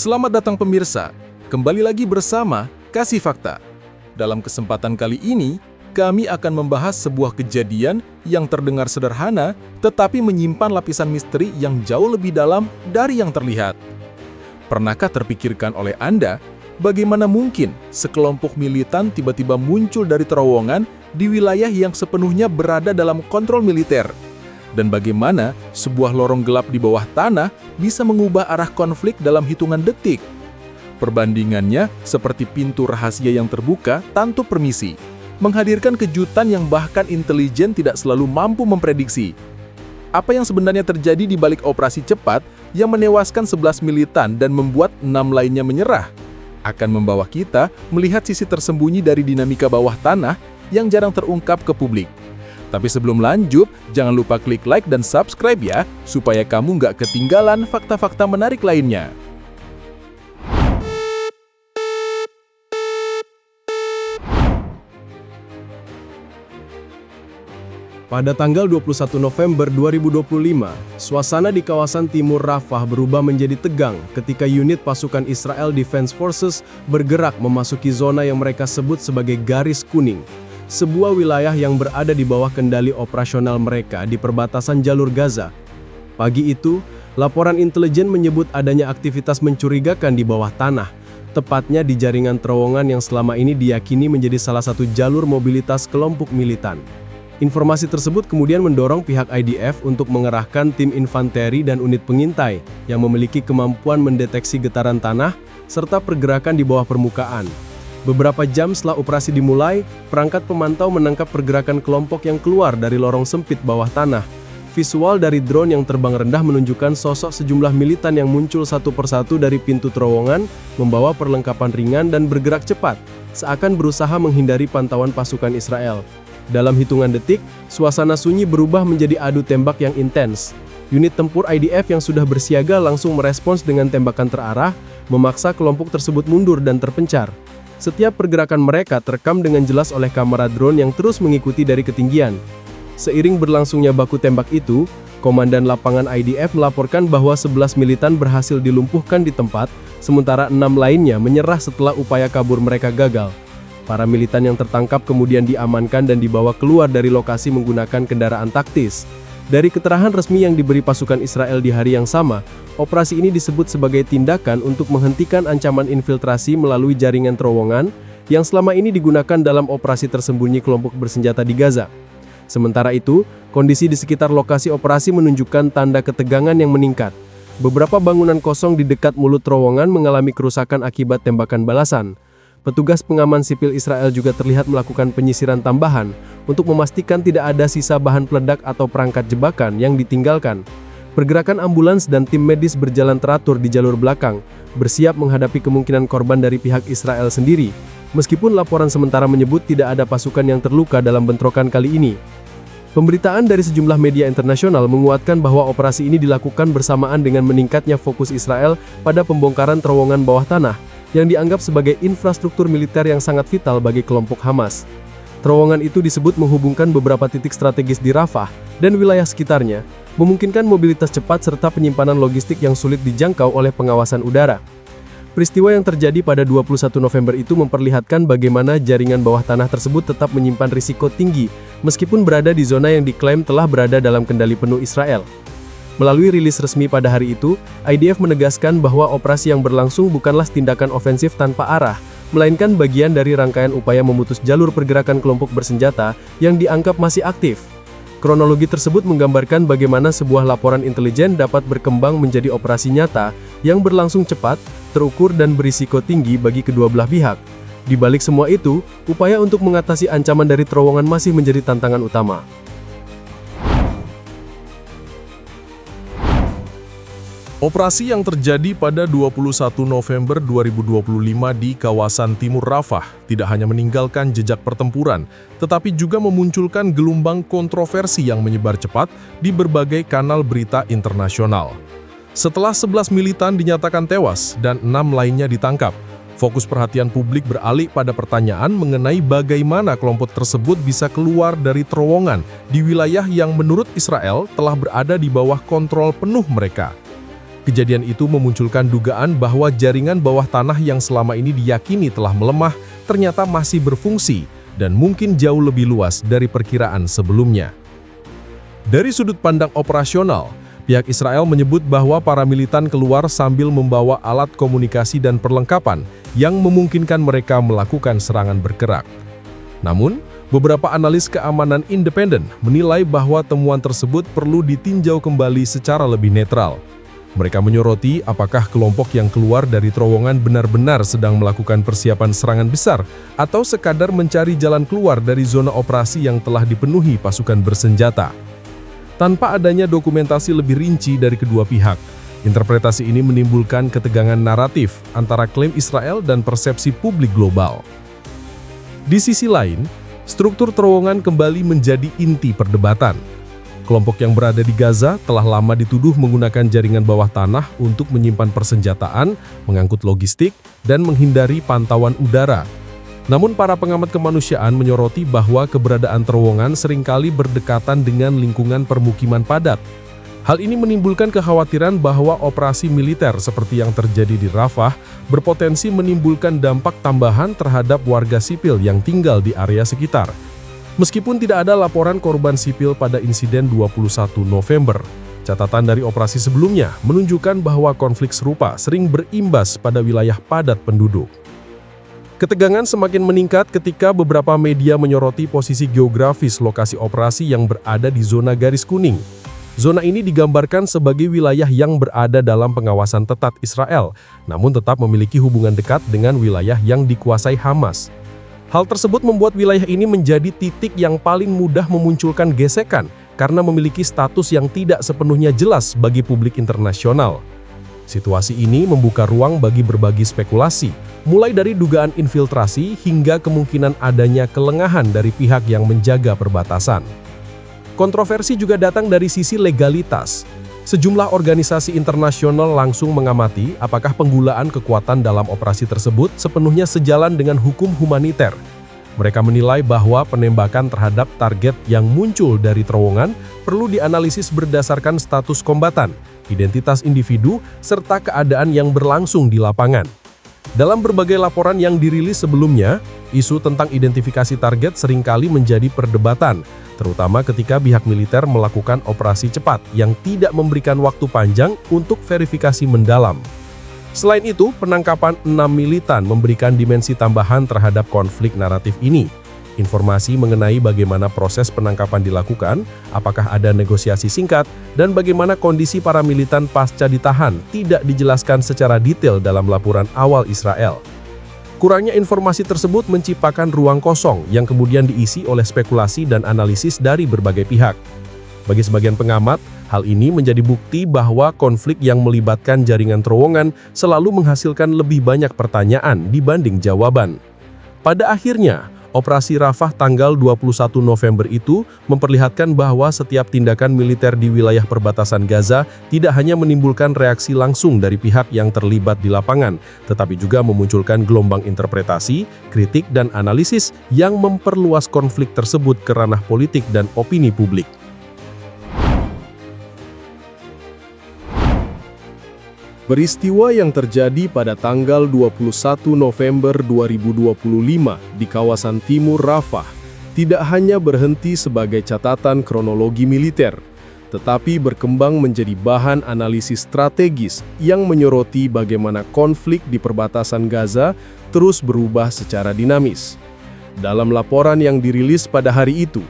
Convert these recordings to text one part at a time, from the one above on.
Selamat datang pemirsa, kembali lagi bersama Kasih Fakta. Dalam kesempatan kali ini, kami akan membahas sebuah kejadian yang terdengar sederhana, tetapi menyimpan lapisan misteri yang jauh lebih dalam dari yang terlihat. Pernahkah terpikirkan oleh Anda, bagaimana mungkin sekelompok militan tiba-tiba muncul dari terowongan di wilayah yang sepenuhnya berada dalam kontrol militer? Dan bagaimana sebuah lorong gelap di bawah tanah bisa mengubah arah konflik dalam hitungan detik? Perbandingannya seperti pintu rahasia yang terbuka tanpa permisi, menghadirkan kejutan yang bahkan intelijen tidak selalu mampu memprediksi. Apa yang sebenarnya terjadi di balik operasi cepat yang menewaskan 11 militan dan membuat 6 lainnya menyerah? Akan membawa kita melihat sisi tersembunyi dari dinamika bawah tanah yang jarang terungkap ke publik. Tapi sebelum lanjut, jangan lupa klik like dan subscribe ya, supaya kamu nggak ketinggalan fakta-fakta menarik lainnya. Pada tanggal 21 November 2025, suasana di kawasan timur Rafah berubah menjadi tegang ketika unit pasukan Israel Defense Forces bergerak memasuki zona yang mereka sebut sebagai garis kuning. Sebuah wilayah yang berada di bawah kendali operasional mereka di perbatasan jalur Gaza. Pagi itu, laporan intelijen menyebut adanya aktivitas mencurigakan di bawah tanah, tepatnya di jaringan terowongan yang selama ini diyakini menjadi salah satu jalur mobilitas kelompok militan. Informasi tersebut kemudian mendorong pihak IDF untuk mengerahkan tim infanteri dan unit pengintai yang memiliki kemampuan mendeteksi getaran tanah serta pergerakan di bawah permukaan. Beberapa jam setelah operasi dimulai, perangkat pemantau menangkap pergerakan kelompok yang keluar dari lorong sempit bawah tanah. Visual dari drone yang terbang rendah menunjukkan sosok sejumlah militan yang muncul satu persatu dari pintu terowongan, membawa perlengkapan ringan dan bergerak cepat, seakan berusaha menghindari pantauan pasukan Israel. Dalam hitungan detik, suasana sunyi berubah menjadi adu tembak yang intens. Unit tempur IDF yang sudah bersiaga langsung merespons dengan tembakan terarah, memaksa kelompok tersebut mundur dan terpencar. Setiap pergerakan mereka terekam dengan jelas oleh kamera drone yang terus mengikuti dari ketinggian. Seiring berlangsungnya baku tembak itu, Komandan Lapangan IDF melaporkan bahwa 11 militan berhasil dilumpuhkan di tempat, sementara 6 lainnya menyerah setelah upaya kabur mereka gagal. Para militan yang tertangkap kemudian diamankan dan dibawa keluar dari lokasi menggunakan kendaraan taktis. Dari keterangan resmi yang diberi pasukan Israel di hari yang sama, operasi ini disebut sebagai tindakan untuk menghentikan ancaman infiltrasi melalui jaringan terowongan yang selama ini digunakan dalam operasi tersembunyi kelompok bersenjata di Gaza. Sementara itu, kondisi di sekitar lokasi operasi menunjukkan tanda ketegangan yang meningkat. Beberapa bangunan kosong di dekat mulut terowongan mengalami kerusakan akibat tembakan balasan. Petugas pengaman sipil Israel juga terlihat melakukan penyisiran tambahan untuk memastikan tidak ada sisa bahan peledak atau perangkat jebakan yang ditinggalkan. Pergerakan ambulans dan tim medis berjalan teratur di jalur belakang, bersiap menghadapi kemungkinan korban dari pihak Israel sendiri, meskipun laporan sementara menyebut tidak ada pasukan yang terluka dalam bentrokan kali ini. Pemberitaan dari sejumlah media internasional menguatkan bahwa operasi ini dilakukan bersamaan dengan meningkatnya fokus Israel pada pembongkaran terowongan bawah tanah, yang dianggap sebagai infrastruktur militer yang sangat vital bagi kelompok Hamas. Terowongan itu disebut menghubungkan beberapa titik strategis di Rafah dan wilayah sekitarnya, memungkinkan mobilitas cepat serta penyimpanan logistik yang sulit dijangkau oleh pengawasan udara. Peristiwa yang terjadi pada 21 November itu memperlihatkan bagaimana jaringan bawah tanah tersebut tetap menyimpan risiko tinggi, meskipun berada di zona yang diklaim telah berada dalam kendali penuh Israel. Melalui rilis resmi pada hari itu, IDF menegaskan bahwa operasi yang berlangsung bukanlah tindakan ofensif tanpa arah, melainkan bagian dari rangkaian upaya memutus jalur pergerakan kelompok bersenjata yang dianggap masih aktif. Kronologi tersebut menggambarkan bagaimana sebuah laporan intelijen dapat berkembang menjadi operasi nyata yang berlangsung cepat, terukur dan berisiko tinggi bagi kedua belah pihak. Di balik semua itu, upaya untuk mengatasi ancaman dari terowongan masih menjadi tantangan utama. Operasi yang terjadi pada 21 November 2025 di kawasan Timur Rafah tidak hanya meninggalkan jejak pertempuran, tetapi juga memunculkan gelombang kontroversi yang menyebar cepat di berbagai kanal berita internasional. Setelah 11 militan dinyatakan tewas dan 6 lainnya ditangkap, fokus perhatian publik beralih pada pertanyaan mengenai bagaimana kelompok tersebut bisa keluar dari terowongan di wilayah yang menurut Israel telah berada di bawah kontrol penuh mereka. Kejadian itu memunculkan dugaan bahwa jaringan bawah tanah yang selama ini diyakini telah melemah ternyata masih berfungsi dan mungkin jauh lebih luas dari perkiraan sebelumnya. Dari sudut pandang operasional, pihak Israel menyebut bahwa para militan keluar sambil membawa alat komunikasi dan perlengkapan yang memungkinkan mereka melakukan serangan bergerak. Namun, beberapa analis keamanan independen menilai bahwa temuan tersebut perlu ditinjau kembali secara lebih netral. Mereka menyoroti apakah kelompok yang keluar dari terowongan benar-benar sedang melakukan persiapan serangan besar atau sekadar mencari jalan keluar dari zona operasi yang telah dipenuhi pasukan bersenjata. Tanpa adanya dokumentasi lebih rinci dari kedua pihak, interpretasi ini menimbulkan ketegangan naratif antara klaim Israel dan persepsi publik global. Di sisi lain, struktur terowongan kembali menjadi inti perdebatan. Kelompok yang berada di Gaza telah lama dituduh menggunakan jaringan bawah tanah untuk menyimpan persenjataan, mengangkut logistik, dan menghindari pantauan udara. Namun para pengamat kemanusiaan menyoroti bahwa keberadaan terowongan seringkali berdekatan dengan lingkungan permukiman padat. Hal ini menimbulkan kekhawatiran bahwa operasi militer seperti yang terjadi di Rafah berpotensi menimbulkan dampak tambahan terhadap warga sipil yang tinggal di area sekitar. Meskipun tidak ada laporan korban sipil pada insiden 21 November, catatan dari operasi sebelumnya menunjukkan bahwa konflik serupa sering berimbas pada wilayah padat penduduk. Ketegangan semakin meningkat ketika beberapa media menyoroti posisi geografis lokasi operasi yang berada di zona garis kuning. Zona ini digambarkan sebagai wilayah yang berada dalam pengawasan ketat Israel, namun tetap memiliki hubungan dekat dengan wilayah yang dikuasai Hamas. Hal tersebut membuat wilayah ini menjadi titik yang paling mudah memunculkan gesekan karena memiliki status yang tidak sepenuhnya jelas bagi publik internasional. Situasi ini membuka ruang bagi berbagai spekulasi, mulai dari dugaan infiltrasi hingga kemungkinan adanya kelengahan dari pihak yang menjaga perbatasan. Kontroversi juga datang dari sisi legalitas. Sejumlah organisasi internasional langsung mengamati apakah penggunaan kekuatan dalam operasi tersebut sepenuhnya sejalan dengan hukum humaniter. Mereka menilai bahwa penembakan terhadap target yang muncul dari terowongan perlu dianalisis berdasarkan status kombatan, identitas individu, serta keadaan yang berlangsung di lapangan. Dalam berbagai laporan yang dirilis sebelumnya, isu tentang identifikasi target seringkali menjadi perdebatan, terutama ketika pihak militer melakukan operasi cepat yang tidak memberikan waktu panjang untuk verifikasi mendalam. Selain itu, penangkapan 6 militan memberikan dimensi tambahan terhadap konflik naratif ini. Informasi mengenai bagaimana proses penangkapan dilakukan, apakah ada negosiasi singkat, dan bagaimana kondisi para militan pasca ditahan tidak dijelaskan secara detail dalam laporan awal Israel. Kurangnya informasi tersebut menciptakan ruang kosong yang kemudian diisi oleh spekulasi dan analisis dari berbagai pihak. Bagi sebagian pengamat, hal ini menjadi bukti bahwa konflik yang melibatkan jaringan terowongan selalu menghasilkan lebih banyak pertanyaan dibanding jawaban. Pada akhirnya, operasi Rafah tanggal 21 November itu memperlihatkan bahwa setiap tindakan militer di wilayah perbatasan Gaza tidak hanya menimbulkan reaksi langsung dari pihak yang terlibat di lapangan, tetapi juga memunculkan gelombang interpretasi, kritik, dan analisis yang memperluas konflik tersebut ke ranah politik dan opini publik. Peristiwa yang terjadi pada tanggal 21 November 2025 di kawasan timur Rafah tidak hanya berhenti sebagai catatan kronologi militer, tetapi berkembang menjadi bahan analisis strategis yang menyoroti bagaimana konflik di perbatasan Gaza terus berubah secara dinamis. Dalam laporan yang dirilis pada hari itu,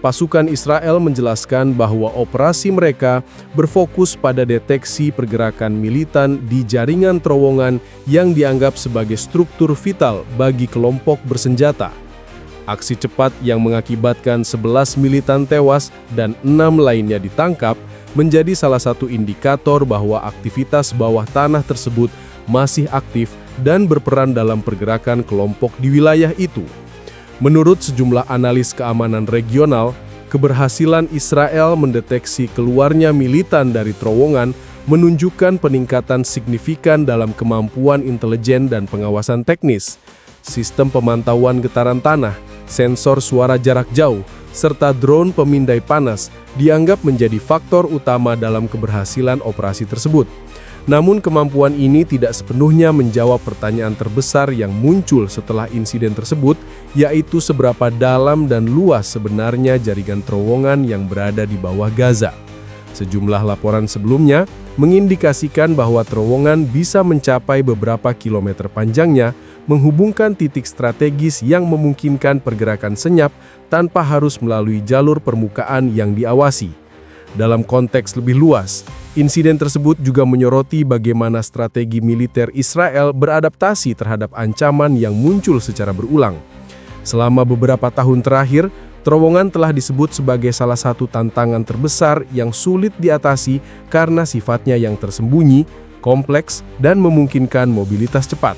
pasukan Israel menjelaskan bahwa operasi mereka berfokus pada deteksi pergerakan militan di jaringan terowongan yang dianggap sebagai struktur vital bagi kelompok bersenjata. Aksi cepat yang mengakibatkan 11 militan tewas dan 6 lainnya ditangkap menjadi salah satu indikator bahwa aktivitas bawah tanah tersebut masih aktif dan berperan dalam pergerakan kelompok di wilayah itu. Menurut sejumlah analis keamanan regional, keberhasilan Israel mendeteksi keluarnya militan dari terowongan menunjukkan peningkatan signifikan dalam kemampuan intelijen dan pengawasan teknis, sistem pemantauan getaran tanah, sensor suara jarak jauh, serta drone pemindai panas dianggap menjadi faktor utama dalam keberhasilan operasi tersebut. Namun kemampuan ini tidak sepenuhnya menjawab pertanyaan terbesar yang muncul setelah insiden tersebut, yaitu seberapa dalam dan luas sebenarnya jaringan terowongan yang berada di bawah Gaza. Sejumlah laporan sebelumnya mengindikasikan bahwa terowongan bisa mencapai beberapa kilometer panjangnya, menghubungkan titik strategis yang memungkinkan pergerakan senyap tanpa harus melalui jalur permukaan yang diawasi. Dalam konteks lebih luas, insiden tersebut juga menyoroti bagaimana strategi militer Israel beradaptasi terhadap ancaman yang muncul secara berulang. Selama beberapa tahun terakhir, terowongan telah disebut sebagai salah satu tantangan terbesar yang sulit diatasi karena sifatnya yang tersembunyi, kompleks, dan memungkinkan mobilitas cepat.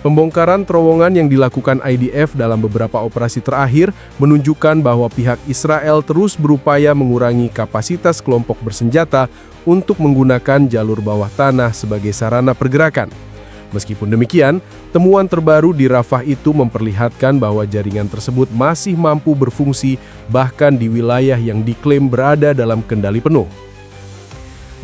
Pembongkaran terowongan yang dilakukan IDF dalam beberapa operasi terakhir menunjukkan bahwa pihak Israel terus berupaya mengurangi kapasitas kelompok bersenjata untuk menggunakan jalur bawah tanah sebagai sarana pergerakan. Meskipun demikian, temuan terbaru di Rafah itu memperlihatkan bahwa jaringan tersebut masih mampu berfungsi bahkan di wilayah yang diklaim berada dalam kendali penuh.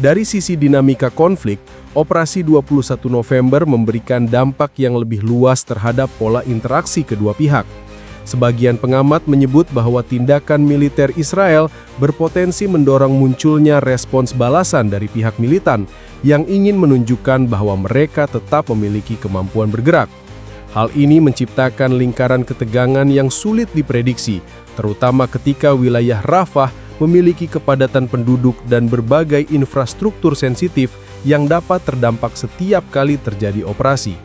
Dari sisi dinamika konflik, Operasi 21 November memberikan dampak yang lebih luas terhadap pola interaksi kedua pihak. Sebagian pengamat menyebut bahwa tindakan militer Israel berpotensi mendorong munculnya respons balasan dari pihak militan yang ingin menunjukkan bahwa mereka tetap memiliki kemampuan bergerak. Hal ini menciptakan lingkaran ketegangan yang sulit diprediksi, terutama ketika wilayah Rafah memiliki kepadatan penduduk dan berbagai infrastruktur sensitif yang dapat terdampak setiap kali terjadi operasi.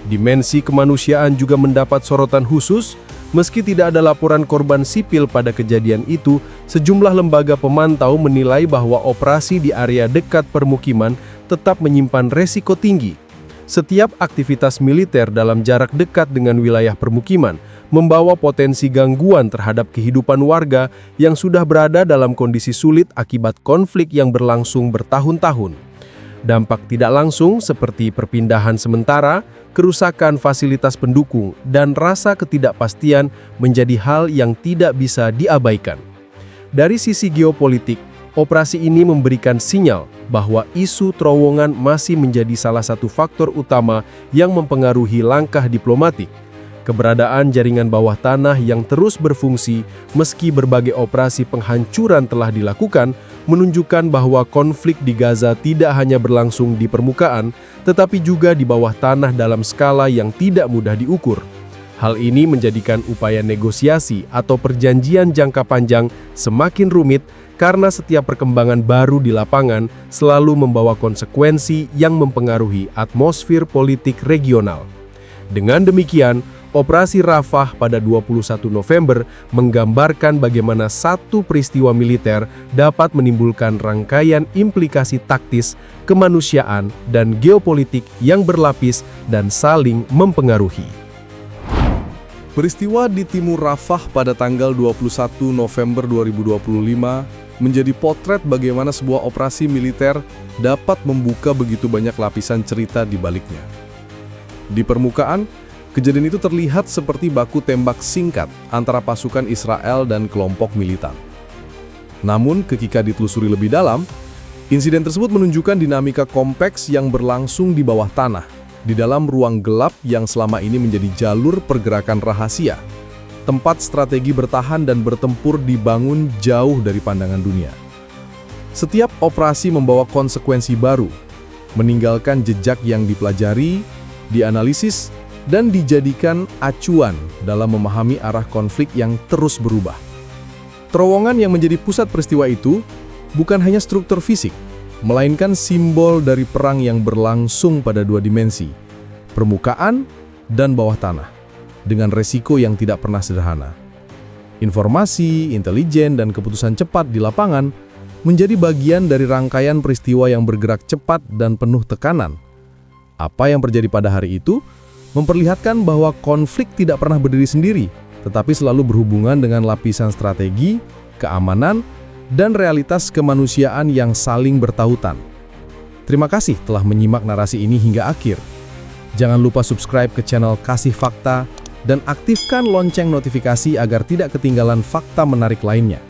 Dimensi kemanusiaan juga mendapat sorotan khusus. Meski tidak ada laporan korban sipil pada kejadian itu, sejumlah lembaga pemantau menilai bahwa operasi di area dekat permukiman tetap menyimpan resiko tinggi. Setiap aktivitas militer dalam jarak dekat dengan wilayah permukiman membawa potensi gangguan terhadap kehidupan warga yang sudah berada dalam kondisi sulit akibat konflik yang berlangsung bertahun-tahun. Dampak tidak langsung seperti perpindahan sementara, kerusakan fasilitas pendukung, dan rasa ketidakpastian menjadi hal yang tidak bisa diabaikan. Dari sisi geopolitik, operasi ini memberikan sinyal bahwa isu terowongan masih menjadi salah satu faktor utama yang mempengaruhi langkah diplomatik. Keberadaan jaringan bawah tanah yang terus berfungsi meski berbagai operasi penghancuran telah dilakukan menunjukkan bahwa konflik di Gaza tidak hanya berlangsung di permukaan, tetapi juga di bawah tanah dalam skala yang tidak mudah diukur. Hal ini menjadikan upaya negosiasi atau perjanjian jangka panjang semakin rumit karena setiap perkembangan baru di lapangan selalu membawa konsekuensi yang mempengaruhi atmosfer politik regional. Dengan demikian, Operasi Rafah pada 21 November menggambarkan bagaimana satu peristiwa militer dapat menimbulkan rangkaian implikasi taktis, kemanusiaan, dan geopolitik yang berlapis dan saling mempengaruhi. Peristiwa di Timur Rafah pada tanggal 21 November 2025 menjadi potret bagaimana sebuah operasi militer dapat membuka begitu banyak lapisan cerita di baliknya. Di permukaan, kejadian itu terlihat seperti baku tembak singkat antara pasukan Israel dan kelompok militan. Namun, ketika ditelusuri lebih dalam, insiden tersebut menunjukkan dinamika kompleks yang berlangsung di bawah tanah, di dalam ruang gelap yang selama ini menjadi jalur pergerakan rahasia, tempat strategi bertahan dan bertempur dibangun jauh dari pandangan dunia. Setiap operasi membawa konsekuensi baru, meninggalkan jejak yang dipelajari, dianalisis, dan dijadikan acuan dalam memahami arah konflik yang terus berubah. Terowongan yang menjadi pusat peristiwa itu bukan hanya struktur fisik, melainkan simbol dari perang yang berlangsung pada dua dimensi, permukaan dan bawah tanah, dengan resiko yang tidak pernah sederhana. Informasi, intelijen, dan keputusan cepat di lapangan menjadi bagian dari rangkaian peristiwa yang bergerak cepat dan penuh tekanan. Apa yang terjadi pada hari itu memperlihatkan bahwa konflik tidak pernah berdiri sendiri, tetapi selalu berhubungan dengan lapisan strategi, keamanan, dan realitas kemanusiaan yang saling bertautan. Terima kasih telah menyimak narasi ini hingga akhir. Jangan lupa subscribe ke channel Kasih Fakta dan aktifkan lonceng notifikasi agar tidak ketinggalan fakta menarik lainnya.